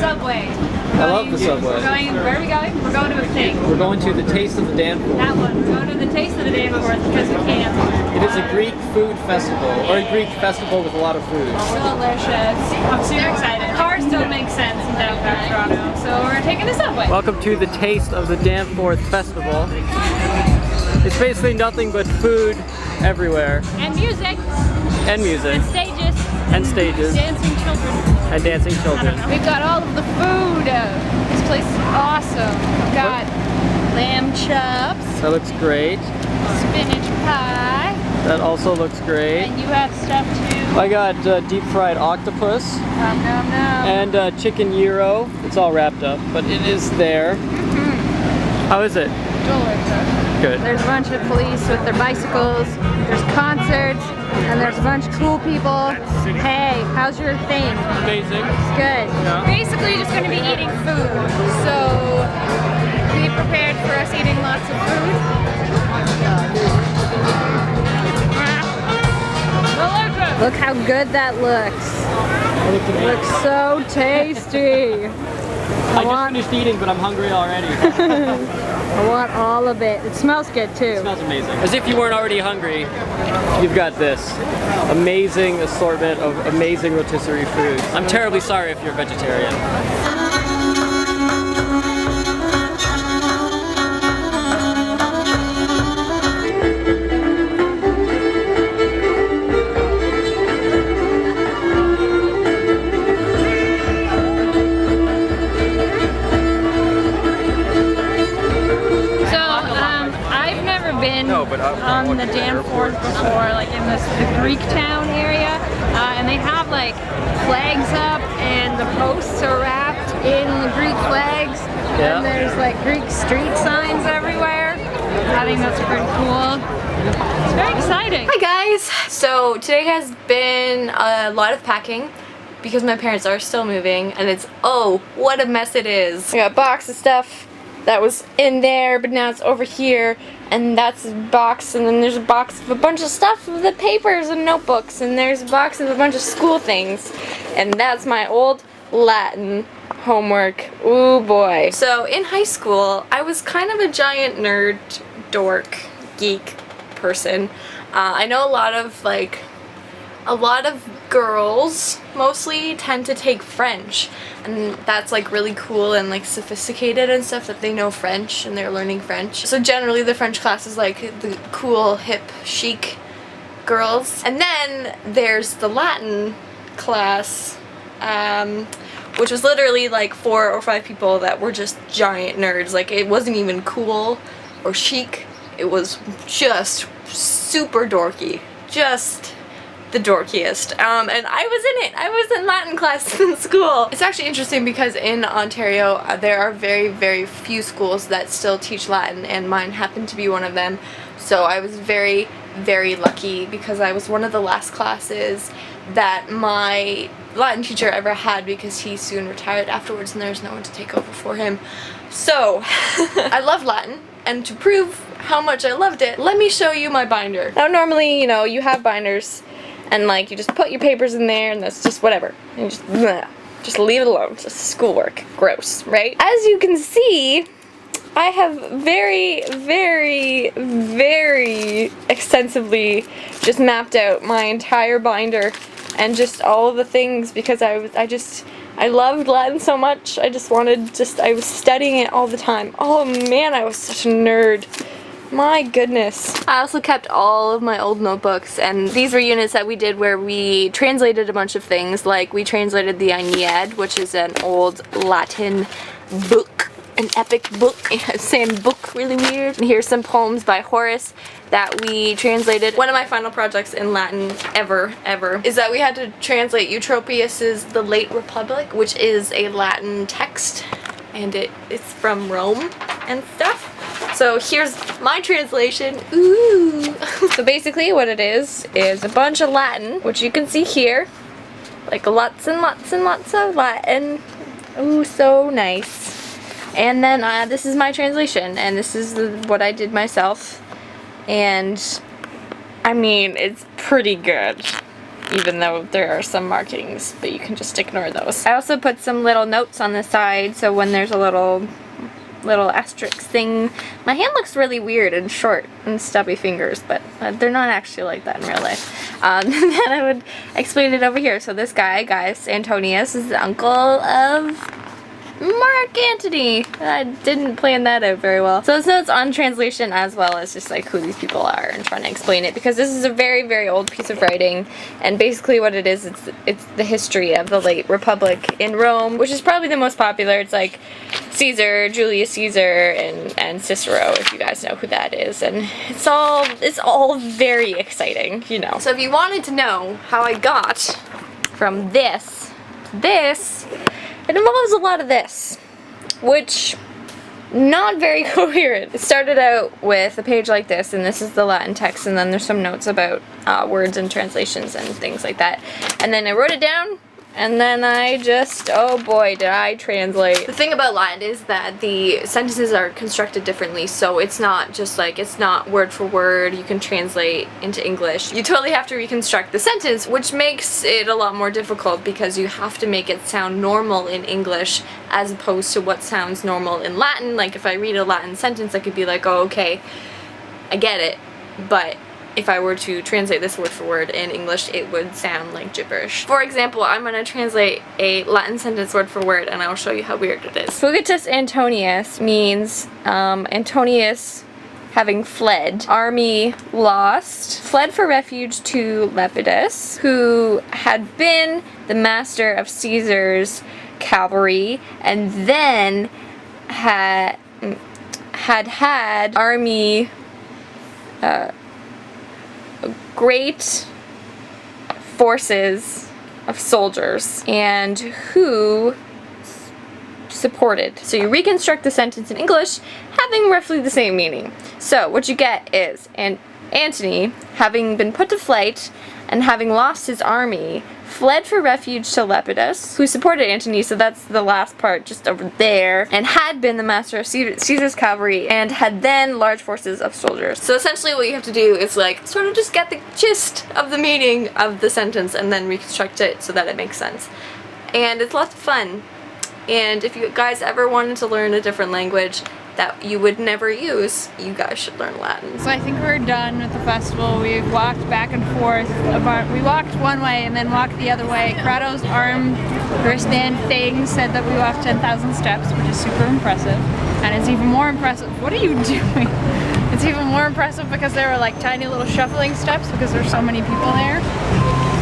subway. I love the subway. Where are we going? We're going to a thing. We're going to the Taste of the Danforth. That one. We're going to the Taste of the Danforth because we can. It is a Greek food festival, or a Greek festival with a lot of food. Delicious. I'm super excited. Cars don't make sense in downtown Toronto, so we're taking the subway. Welcome to the Taste of the Danforth Festival. It's basically nothing but food everywhere. And music. And music. And stages. And stages. Dancing children. And dancing children. We've got all of the food. This place is awesome. We've got lamb chops. That looks great. Spinach pie. That also looks great. And you have stuff too. I got deep fried octopus. Nom nom nom. And chicken gyro. It's all wrapped up, but it is there. How is it? Delicious. Good. There's a bunch of police with their bicycles, there's concerts, and there's a bunch of cool people. Hey, how's your thing? Amazing. It's good. Yeah. Basically just going to be eating food, so be prepared for us eating lots of food. Look how good that looks. It looks so tasty. I just finished eating, but I'm hungry already. I want all of it. It smells good too. It smells amazing. As if you weren't already hungry, you've got this amazing assortment of amazing rotisserie foods. I'm terribly sorry if you're a vegetarian. On the Danforth before, like in the Greek town area, and they have like flags up and the posts are wrapped in the Greek flags, and there's like Greek street signs everywhere. I think that's pretty cool. It's very exciting. Hi guys! So today has been a lot of packing because my parents are still moving, and it's, oh, what a mess it is. I got a box of stuff that was in there, but now it's over here, and that's a box, and then there's a box of a bunch of stuff with the papers and notebooks, and there's a box of a bunch of school things, and that's my old Latin homework. Ooh boy. So in high school, I was kind of a giant nerd, dork, geek person. I know a lot of girls mostly tend to take French, and that's like really cool and like sophisticated and stuff, that they know French and they're learning French. So generally the French class is like the cool, hip, chic girls. And then there's the Latin class, which was literally like 4 or 5 people that were just giant nerds. Like, it wasn't even cool or chic, it was just super dorky. Just the dorkiest. And I was in it. I was in Latin class in school. It's actually interesting because in Ontario there are very, very few schools that still teach Latin, and mine happened to be one of them. So I was very, very lucky because I was one of the last classes that my Latin teacher ever had, because he soon retired afterwards and there's no one to take over for him. So I love Latin, and to prove how much I loved it, let me show you my binder. Now normally, you know, you have binders and like you just put your papers in there and that's just whatever. And you just leave it alone. It's just schoolwork. Gross, right? As you can see, I have very, very, very extensively just mapped out my entire binder and just all of the things, because I loved Latin so much. I was studying it all the time. Oh man, I was such a nerd. My goodness. I also kept all of my old notebooks, and these were units that we did where we translated a bunch of things. Like, we translated the Aeneid, which is an old Latin book, an epic book. Saying book really weird. And here's some poems by Horace that we translated. One of my final projects in Latin ever is that we had to translate Eutropius's The Late Republic, which is a Latin text, and it's from Rome and stuff. So here's my translation. Ooh. So basically what it is a bunch of Latin, which you can see here. Like lots and lots and lots of Latin. Ooh, so nice. And then this is my translation, and this is what I did myself. And I mean, it's pretty good. even though there are some markings, but you can just ignore those. I also put some little notes on the side, so when there's a little asterisk thing. My hand looks really weird and short and stubby fingers, but they're not actually like that in real life. Then I would explain it over here. So this guy, Gaius Antonius, is the uncle of Mark Antony. I didn't plan that out very well. So this note's on translation as well as just like who these people are and trying to explain it, because this is a very, very old piece of writing, and basically what it is, it's the history of the late Republic in Rome, which is probably the most popular. It's like Caesar, Julius Caesar, and Cicero, if you guys know who that is, and it's all very exciting, you know. So if you wanted to know how I got from this to this, it involves a lot of this, which not very coherent. It started out with a page like this, and this is the Latin text, and then there's some notes about words and translations and things like that. And then I wrote it down, and then I just, oh boy, did I translate. The thing about Latin is that the sentences are constructed differently, so it's not just like, it's not word for word, you can translate into English. You totally have to reconstruct the sentence, which makes it a lot more difficult because you have to make it sound normal in English as opposed to what sounds normal in Latin. Like if I read a Latin sentence, I could be like, oh, okay, I get it, but if I were to translate this word for word in English, it would sound like gibberish. For example, I'm going to translate a Latin sentence word for word, and I'll show you how weird it is. Fugitus Antonius means Antonius having fled. Army lost. Fled for refuge to Lepidus, who had been the master of Caesar's cavalry, and then had army great forces of soldiers, and who supported. So you reconstruct the sentence in English having roughly the same meaning. So what you get is Antony, having been put to flight and having lost his army, fled for refuge to Lepidus, who supported Antony, so that's the last part just over there, and had been the master of Caesar's cavalry, and had then large forces of soldiers. So essentially what you have to do is like sort of just get the gist of the meaning of the sentence and then reconstruct it so that it makes sense. And it's lots of fun. And if you guys ever wanted to learn a different language that you would never use, you guys should learn Latin. So I think we're done with the festival. We've walked back and forth. We walked one way and then walked the other way. Corrado's arm wristband thing said that we walked 10,000 steps, which is super impressive. And it's even more impressive. What are you doing? It's even more impressive because there were like tiny little shuffling steps because there's so many people there.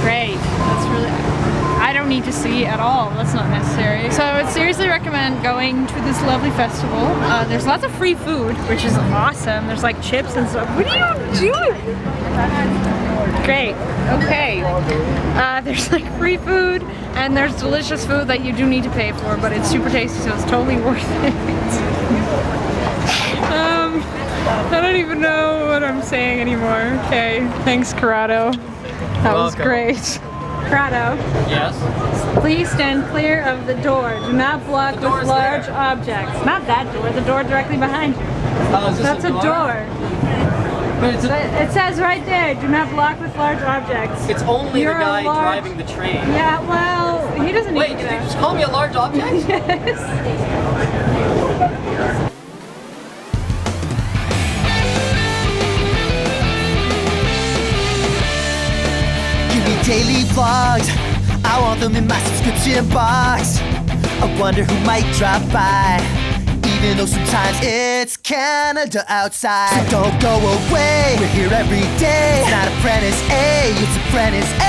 Great. That's really... I don't need to see at all. That's not necessary. So I would seriously recommend going to this lovely festival. There's lots of free food, which is awesome. There's like chips and stuff. What are you doing? Great. Okay. There's like free food, and there's delicious food that you do need to pay for, but it's super tasty, so it's totally worth it. I don't even know what I'm saying anymore. Okay. Thanks, Corrado. That was great. Corrado. Yes? Please stand clear of the door. Do not block with large objects. Not that door, the door directly behind you. Oh, is this That's a door. But it says right there, do not block with large objects. it's only the guy driving the train. Yeah, well, he doesn't need Wait, to do did you that. just call me a large object? Yes. Daily vlogs, I want them in my subscription box. I wonder who might drop by, even though sometimes it's Canada outside. So don't go away, we're here every day. It's not ApprenticeEh, it's ApprenticeA.